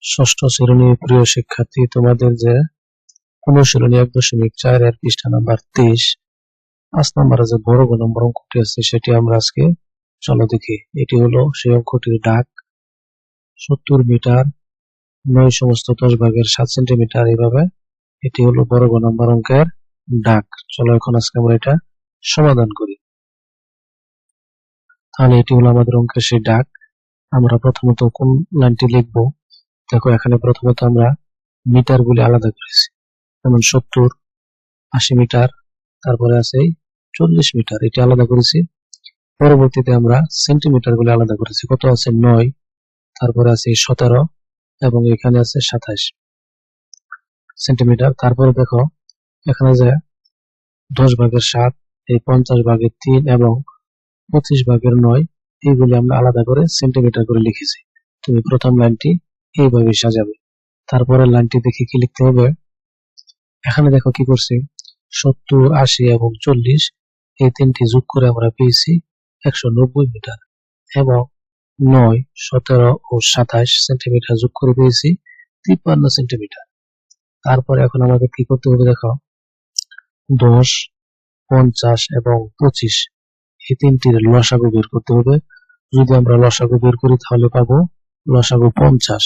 ষষ্ঠ শ্রেণীর প্রিয় শিক্ষার্থী, তোমাদের যে অনুশীলনী 1.4 এর পৃষ্ঠা নাম্বার 23 5 নম্বরে যে বড় নম্বর অঙ্কটি আছে সেটি আমরা আজকে চলো দেখি। এটি হলো সেই অঙ্কটির ডাক 70 মিটার 9 সমস্ত 10 ভাগের 7 সেন্টিমিটার। এইভাবে এটি হলো বড় নম্বর অঙ্কের ডাক। চলো এখন আজকে আমরা এটা সমাধান করি। তাহলে এটি হলো আমাদের অঙ্কের সেই ডাক। আমরা প্রথমত কোন লাইনটি লিখব? দেখো এখানে প্রথমত আমরা মিটার গুলি আলাদা করেছি, যেমন 70 80 মিটার, তারপরে আছে 40 মিটার, এটি আলাদা করেছি। পরবর্তীতে আমরা সেন্টিমিটার গুলি আলাদা করেছি। কত আছে? 9, তারপরে আছে 17 এবং এখানে আছে 27 সেন্টিমিটার। তারপরে দেখো এখানে যে 10 ভাগের 7, এই 50 ভাগের 3 এবং 25 ভাগের 9, এইগুলি আমরা আলাদা করে সেন্টিমিটার করে লিখেছি। তুমি প্রথম লাইনটি এইভাবে সাজাবে। তারপরে লাইনটি দেখি কি লিখতে হবে। এখানে দেখো কি করছি, 70 80 এবং 40 এই তিনটি যোগ করে আমরা পেয়েছি 190 মিটার এবং 9 17 ও 27 সেন্টিমিটার যোগ করে পেয়েছি 53 সেন্টিমিটার। তারপরে এখন আমাদের কি করতে হবে দেখো, 10 50 এবং 25 এই তিনটির লসাগু বের করতে হবে। যদি আমরা লসাগু বের করি তাহলে পাবো লসাগু 50।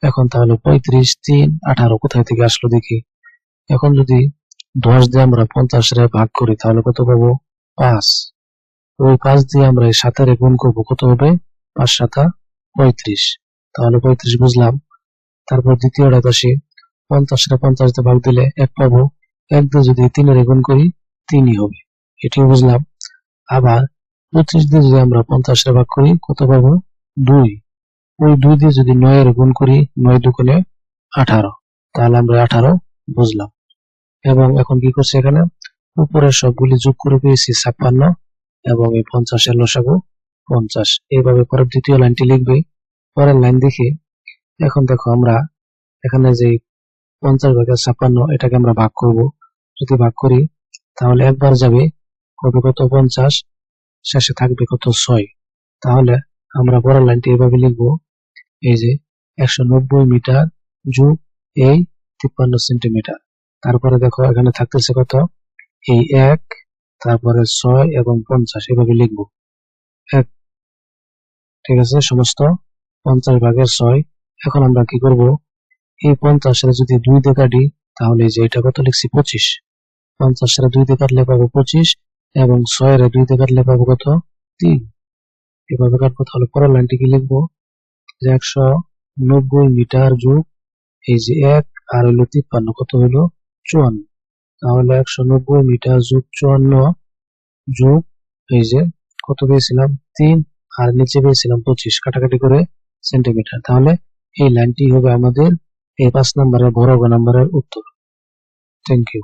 এখন তাহলে 35 3 18 কোথায় থেকে আসলো দেখি। এখন যদি 10 দিয়ে আমরা 50 রে ভাগ করি তাহলে কত পাবো? 5। ওই 5 দিয়ে আমরা এই 7 রে গুণ করবো, কত হবে? 5 7 35। তাহলে 35 বুঝলাম। তারপর দ্বিতীয়টা আসি, 50 রে 50 দিয়ে ভাগ দিলে 1 পাবো। 1 দিয়ে যদি 3 রে গুণ করি 3ই হবে, এটিও বুঝলাম। আবার 25 দিয়ে যদি আমরা 50 রে ভাগ করি কত পাবো? 2। ওই 2 দিয়ে যদি 9 এর গুণ করি 9 দুগুণে 18, তাহলে আমরা 18 বুঝলাম। এবং এখন কি করছে, এখানে উপরের সবগুলি যোগ করে পেয়েছি 56 এবং এই 50 এর লসাগু 50। এইভাবে পরে দ্বিতীয় লাইনটি লিখবে। পরের লাইন দেখি। এখন দেখো আমরা এখানে যে 50 ভাগের 56 এটাকে আমরা ভাগ করব। যদি ভাগ করি তাহলে একবার যাবে, হবে কত? 50, শেষে থাকবে কত? 6। তাহলে আমরা পরের লাইনটি এভাবে লিখবো, এই যে 190 মিটার যোগ এই 53 সেন্টিমিটার। তারপরে দেখো এখানে থাকতেছে কত? এই 1, তারপরে 6 এবং 50, এভাবে লিখবো 1। ঠিক আছে, সমস্ত 50 ভাগের 6। এখন আমরা কি করব, এই 50 এর যদি 2 দিয়ে কাটি তাহলে যে এটা কত লিখছি? 25। 50 এর 2 দিয়ে কাটলে পাবো 25 এবং 6 এর 2 দিয়ে কাটলে পাবো কত? 3। এভাবে কাটবো। তাহলে পরের লাইনটি কি লিখবো, যে 190 মিটার যোগ এই যে 1 আর হলো 53, কত হলো? 54। তাহলে 190 মিটার যোগ 54 যোগ এই যে কত পেয়েছিলাম? 3 আর নিচে পেয়েছিলাম 25, কাটাকাটি করে সেন্টিমিটার। তাহলে এই লাইনটি হবে আমাদের এই 5 নম্বরের বড় নম্বরের উত্তর। Thank you.